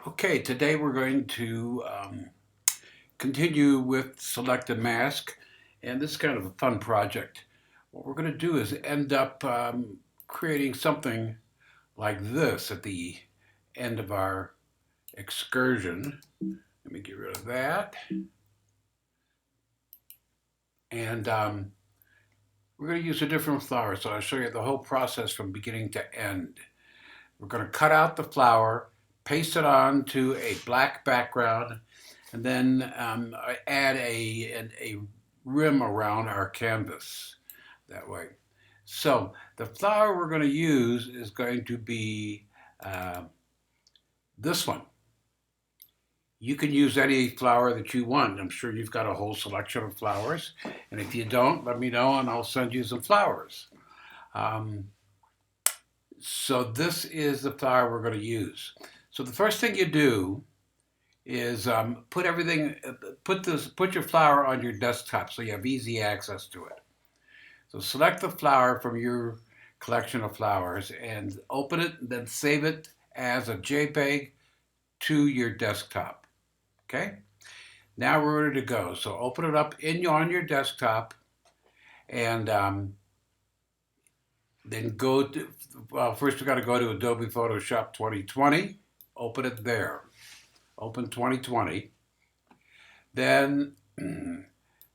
Okay, today we're going to continue with Selected Mask, and this is kind of a fun project. What we're going to do is end up creating something like this at the end of our excursion. Let me get rid of that. And we're going to use a different flower, so I'll show you the whole process from beginning to end. We're going to cut out the flower, paste it onto a black background, and then add a rim around our canvas that way. So the flower we're going to use is going to be uh, this one. You can use any flower that you want. I'm sure you've got a whole selection of flowers. And if you don't, let me know and I'll send you some flowers. Um, so this is the flower we're going to use. So the first thing you do is put your flower on your desktop so you have easy access to it. So select the flower from your collection of flowers and open it, and then save it as a JPEG to your desktop. Okay. Now we're ready to go. So open it up on your desktop, and then go to. Well, first we got to go to Adobe Photoshop 2020. Open it there. Open 2020. Then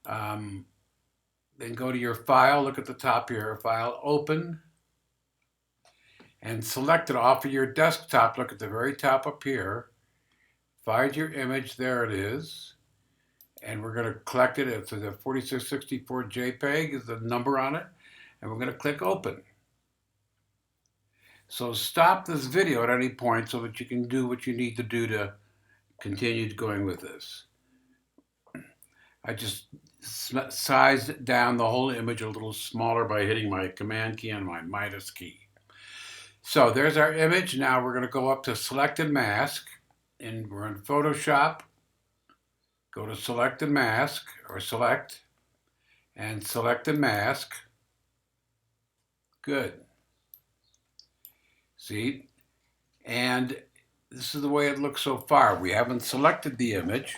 um, then go to your file, look at the top of your file, open, and select it off of your desktop. Look at the very top up here. Find your image, there it is. And we're going to collect it. It's a 4664 JPEG is the number on it. And we're going to click open. So stop this video at any point so that you can do what you need to do to continue going with this. I just sized down the whole image a little smaller by hitting my Command key and my minus key. So there's our image. Now we're going to go up to Selected Mask, and we're in Photoshop. Go to Selected Mask, or Select, and Selected Mask. Good. See? And this is the way it looks so far. We haven't selected the image.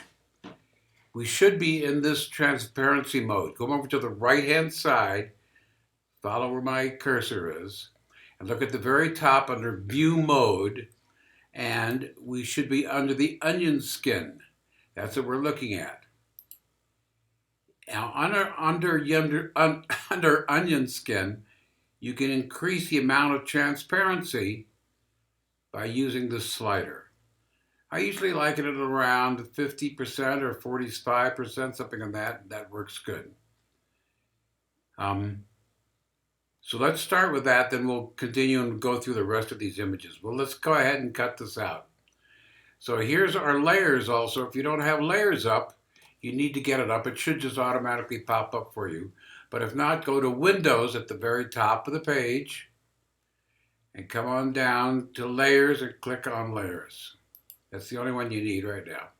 We should be in this transparency mode. Go over to the right-hand side, follow where my cursor is, and look at the very top under View Mode, and we should be under the onion skin. That's what we're looking at. Now, under onion skin, you can increase the amount of transparency by using this slider. I usually like it at around 50% or 45%, something like that. That works good. So let's start with that, then we'll continue and go through the rest of these images. Well, let's go ahead and cut this out. So here's our layers also. If you don't have layers up, you need to get it up. It should just automatically pop up for you. But if not, go to Windows at the very top of the page and come on down to Layers and click on Layers. That's the only one you need right now.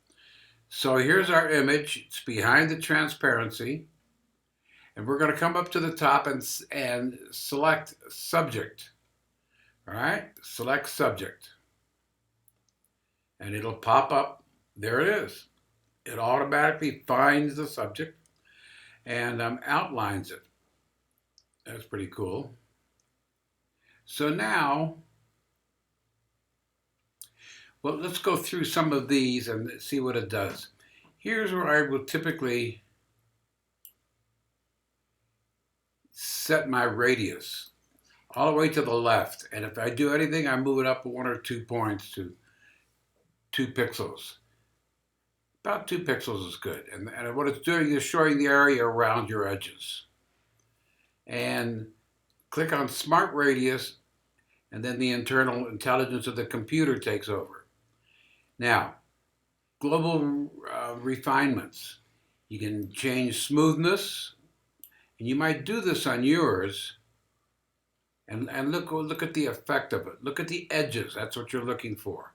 So here's our image. It's behind the transparency. And we're going to come up to the top and select Subject. All right, select Subject. And it'll pop up. There it is. It automatically finds the subject and outlines it. That's pretty cool. So now, well, let's go through some of these and see what it does. Here's where I will typically set my radius all the way to the left. And if I do anything, I move it up 1 or 2 points to 2 pixels. About 2 pixels is good. And what it's doing is showing the area around your edges. And click on Smart Radius, and then the internal intelligence of the computer takes over. Now, global refinements. You can change smoothness, and you might do this on yours. And look at the effect of it. Look at the edges. That's what you're looking for.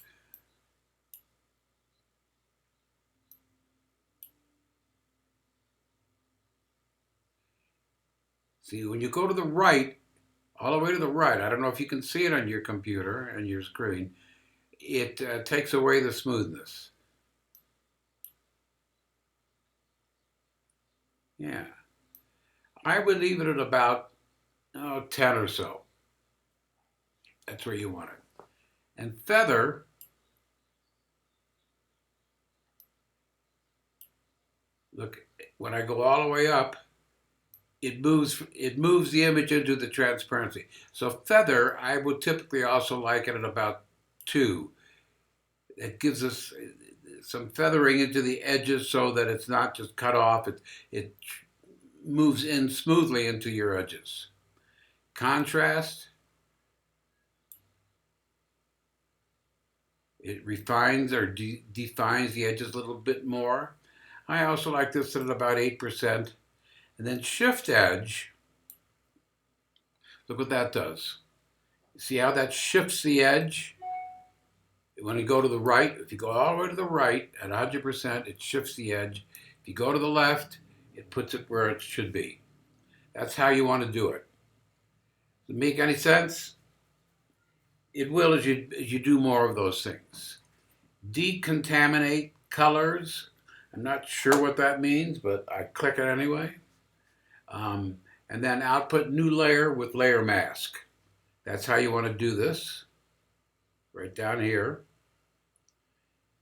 See, when you go to the right, all the way to the right, I don't know if you can see it on your computer and your screen, it takes away the smoothness. Yeah. I would leave it at about 10 or so. That's where you want it. And feather, look, when I go all the way up, it moves the image into the transparency. So feather, I would typically also like it at about 2. It gives us some feathering into the edges so that it's not just cut off. It moves in smoothly into your edges. Contrast, it refines or defines the edges a little bit more. I also like this at about 8%. And then shift edge, look what that does. See how that shifts the edge? When you go to the right, if you go all the way to the right at 100%, it shifts the edge. If you go to the left, it puts it where it should be. That's how you want to do it. Does it make any sense? It will as you do more of those things. Decontaminate colors. I'm not sure what that means, but I click it anyway. And then output new layer with layer mask. That's how you want to do this. Right down here.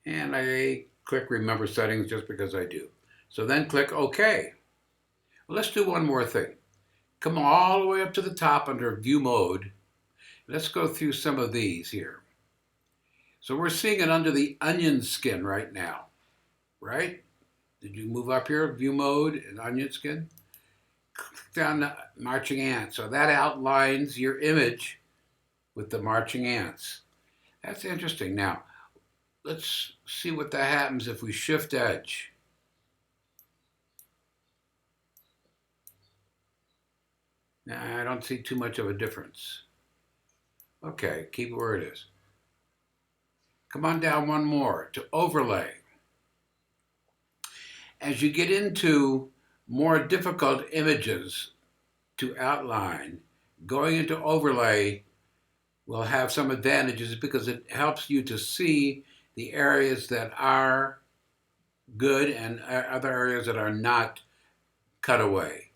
And I click remember settings just because I do. So then click OK. Well, let's do one more thing. Come all the way up to the top under view mode. Let's go through some of these here. So we're seeing it under the onion skin right now, right? Did you move up here, view mode and onion skin? Click down the marching ants. So that outlines your image with the marching ants. That's interesting. Now, let's see what that happens if we shift edge. Now, I don't see too much of a difference. Okay, keep it where it is. Come on down one more to overlay. As you get into more difficult images to outline, going into overlay will have some advantages because it helps you to see the areas that are good and other areas that are not cut away.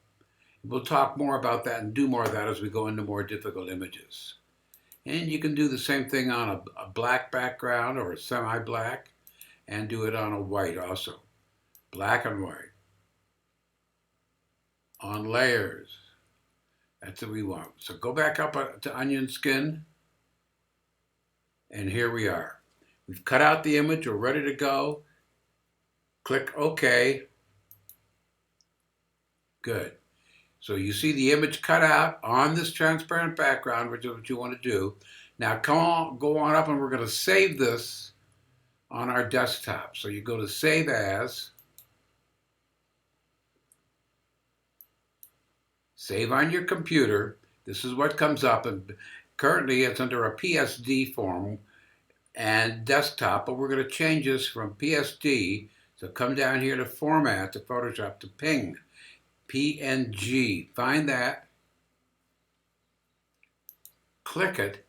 We'll talk more about that and do more of that as we go into more difficult images. And you can do the same thing on a black background or a semi-black and do it on a white also. Black and white. On layers. That's what we want. So go back up to onion skin. And here we are. We've cut out the image. We're ready to go. Click OK. Good. So you see the image cut out on this transparent background, which is what you want to do. Now go on up and we're going to save this on our desktop. So you go to Save As. Save on your computer. This is what comes up. And currently it's under a PSD form and desktop, but we're going to change this from PSD. So come down here to Format, to Photoshop, to Ping. PNG. Find that. Click it.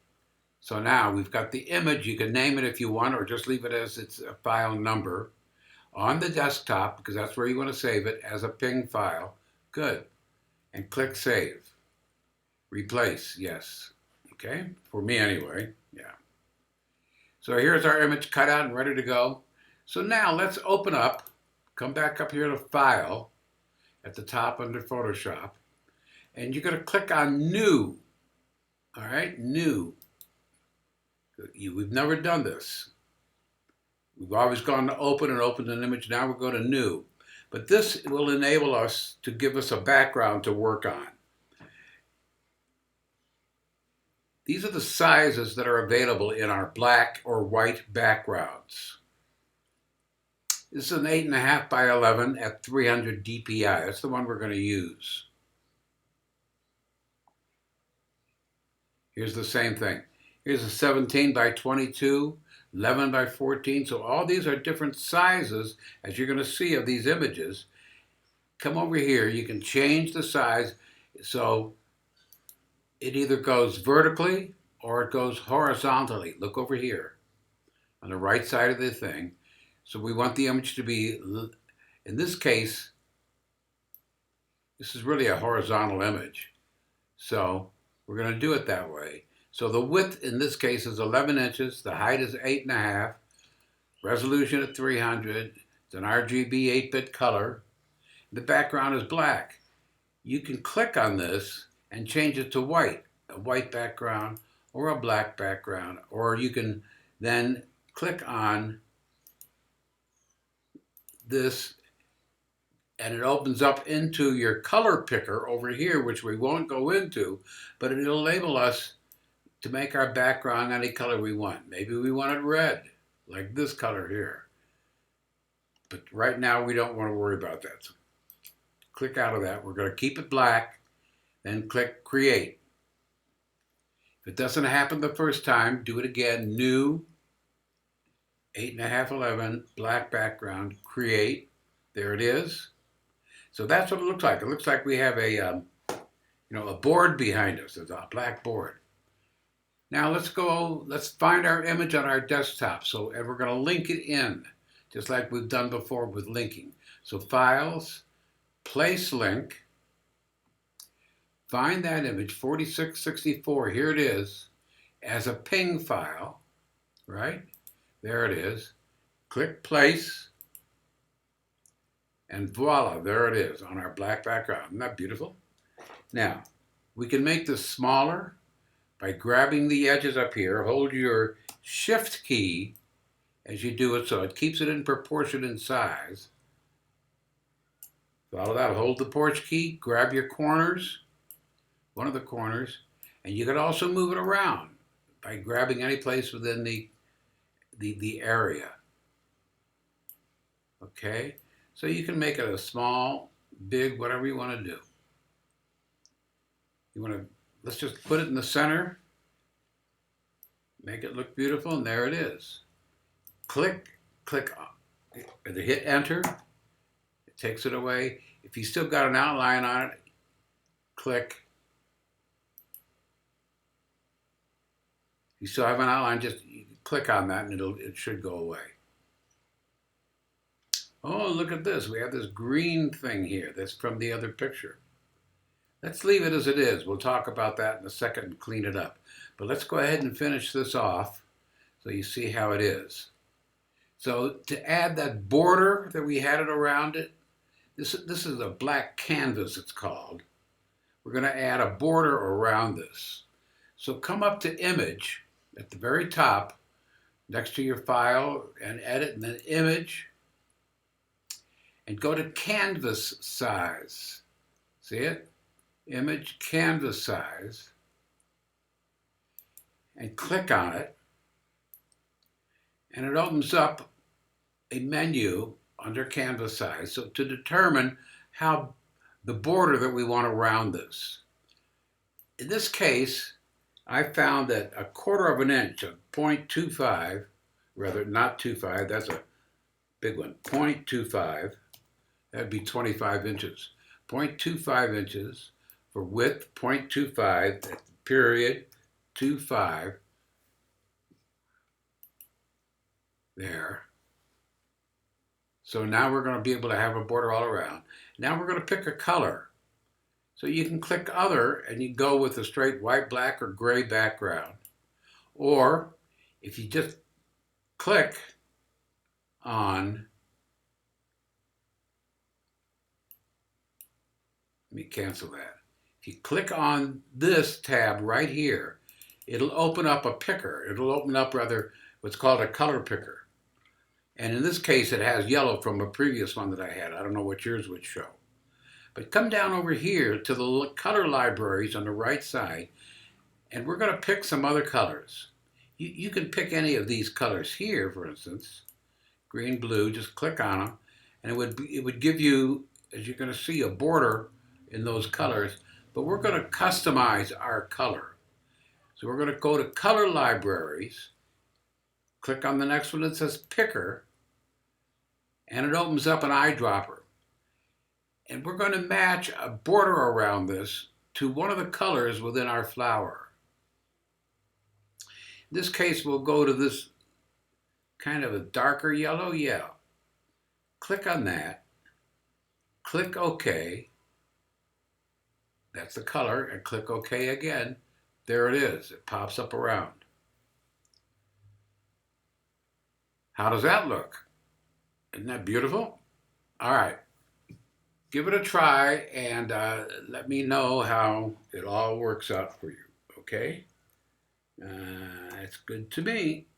So now we've got the image. You can name it if you want or just leave it as its a file number on the desktop because that's where you want to save it as a PNG file. Good. And click Save. Replace. Yes. Okay. For me anyway. Yeah. So here's our image cut out and ready to go. So now let's open up. Come back up here to File at the top under Photoshop. And you're going to click on New. All right, New. We've never done this. We've always gone to Open and opened an image. Now we're going to New. But this will enable us to give us a background to work on. These are the sizes that are available in our black or white backgrounds. This is an 8.5 by 11 at 300 dpi. That's the one we're going to use. Here's the same thing. Here's a 17 by 22, 11 by 14. So all these are different sizes, as you're going to see, of these images. Come over here. You can change the size. So it either goes vertically or it goes horizontally. Look over here. on the right side of the thing. So we want the image to be, in this case, this is really a horizontal image. So we're going to do it that way. So the width in this case is 11 inches. The height is 8.5. Resolution at 300. It's an RGB 8-bit color. The background is black. You can click on this and change it to white, a white background or a black background. Or you can then click on this and it opens up into your color picker over here, which we won't go into, but it'll enable us to make our background any color we want. Maybe we want it red, like this color here. But right now we don't want to worry about that. So click out of that. We're going to keep it black, then click Create. If it doesn't happen the first time, do it again. New, 8.5, 11, black background, Create. There it is. So that's what it looks like. It looks like we have a board behind us. It's a black board. Now let's find our image on our desktop. And we're going to link it in, just like we've done before with linking. So Files, Place Link, find that image, 4664, here it is, as a PNG file, right? There it is. Click Place, and voila, there it is on our black background. Isn't that beautiful? Now, we can make this smaller by grabbing the edges up here. Hold your Shift key as you do it so it keeps it in proportion in size. Follow that. Hold the Porch key, grab your corners, one of the corners, and you can also move it around by grabbing any place within the area. Okay? So you can make it a small, big, whatever you want to do. Let's just put it in the center, make it look beautiful, and there it is. Click, hit Enter, it takes it away. If you still got an outline on it, click. If you still have an outline, just click on that and it should go away. Oh, look at this. We have this green thing here that's from the other picture. Let's leave it as it is. We'll talk about that in a second and clean it up. But let's go ahead and finish this off so you see how it is. So to add that border that we had it around it, this is a black canvas, it's called. We're going to add a border around this. So come up to Image at the very top, next to your file, and Edit, and then Image, and go to Canvas Size. See it? Image, Canvas Size, and click on it, and it opens up a menu under Canvas Size. So to determine how the border that we want around this. In this case, I found that 1/4 of an inch of 0.25, rather not 25, that's a big one, 0.25, that'd be 25 inches. 0.25 inches for width, 0.25, period, 25, there. So now we're going to be able to have a border all around. Now we're going to pick a color. So you can click Other and you go with a straight white, black, or gray background. Or if you just click on, let me cancel that. If you click on this tab right here, it'll open up a picker. It'll open up what's called a color picker. And in this case, it has yellow from a previous one that I had. I don't know what yours would show. But come down over here to the color libraries on the right side, and we're going to pick some other colors. You can pick any of these colors here, for instance, green, blue, just click on them, and it would give you, as you're going to see, a border in those colors, but we're going to customize our color. So we're going to go to Color Libraries, click on the next one that says Picker, and it opens up an eyedropper. And we're going to match a border around this to one of the colors within our flower. In this case, we'll go to this kind of a darker yellow? Yeah. Click on that. Click OK. That's the color. And click OK again. There it is. It pops up around. How does that look? Isn't that beautiful? All right. Give it a try and let me know how it all works out for you. Okay? It's good to me.